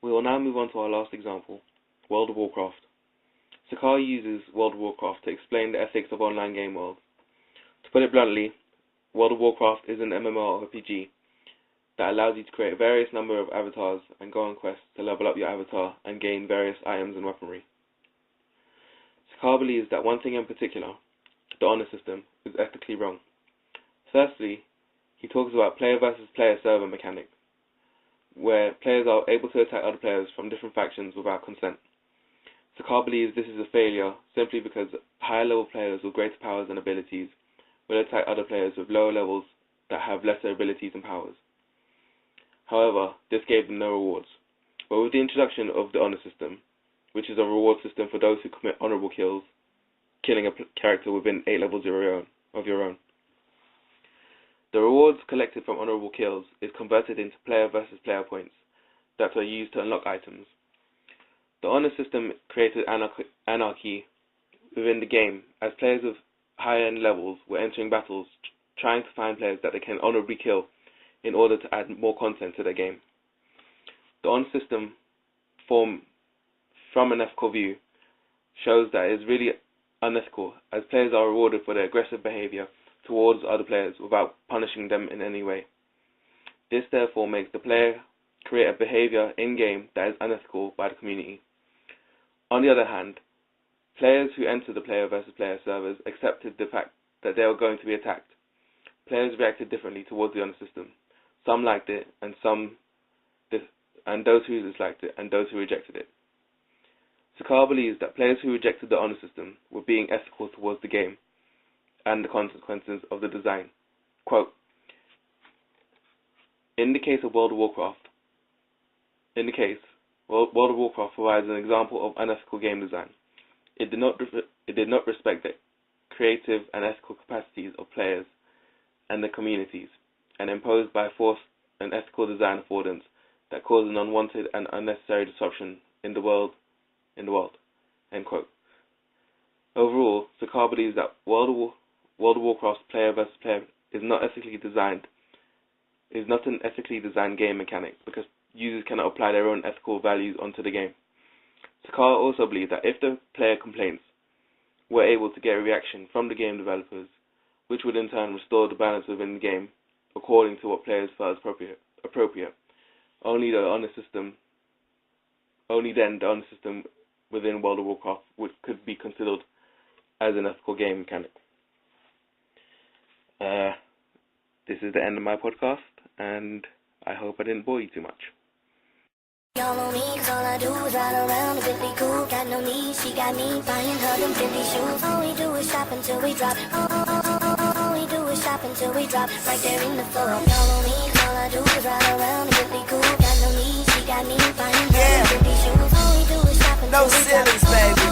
We will now move on to our last example, World of Warcraft. Sakar uses World of Warcraft to explain the ethics of online game world. To put it bluntly, World of Warcraft is an MMORPG that allows you to create various number of avatars and go on quests to level up your avatar and gain various items and weaponry. Sakar believes that one thing in particular, the honor system, is ethically wrong. Firstly, he talks about player versus player server mechanic, where players are able to attack other players from different factions without consent. Sakar believes this is a failure simply because higher level players with greater powers and abilities will attack other players with lower levels that have lesser abilities and powers. However, this gave them no rewards. But with the introduction of the honor system, which is a reward system for those who commit honorable kills, killing a character within 8 levels of your own, the rewards collected from honorable kills is converted into player versus player points that are used to unlock items. The honor system created anarchy within the game, as players of higher end levels were entering battles trying to find players that they can honorably kill in order to add more content to their game. The honor system from an ethical view shows that it is really unethical, as players are rewarded for their aggressive behavior towards other players without punishing them in any way. This therefore makes the player create a behavior in-game that is unethical by the community. On the other hand, players who enter the player versus player servers accepted the fact that they were going to be attacked. Players reacted differently towards the honor system. Some liked it, and those who disliked it, and those who rejected it. Sakar believes that players who rejected the honor system were being ethical towards the game and the consequences of the design. Quote, in the case of World of Warcraft, World of Warcraft provides an example of unethical game design. It did not respect the creative and ethical capacities of players and the communities, and imposed by force an ethical design affordance that caused an unwanted and unnecessary disruption in the world. End quote. Overall, Sakar believes that World of Warcraft's player versus player is not an ethically designed game mechanic because users cannot apply their own ethical values onto the game. Sakar also believes that if the player complaints were able to get a reaction from the game developers, which would in turn restore the balance within the game according to what players felt appropriate, only then the honor system within World of Warcraft could be considered as an ethical game mechanic. This is the end of my podcast, and I hope I didn't bore you too much. Y'all on me, cause all I do is ride around, really cool, got no need, she got me buying her them 50 shoes. All we do is shop until we drop, all we do is shop until we drop, right there in the floor. Y'all on me, cause all I do is ride around, really cool, got no need, she got me buying her them 50 shoes. All we do is shop until we drop. No ceilings, baby.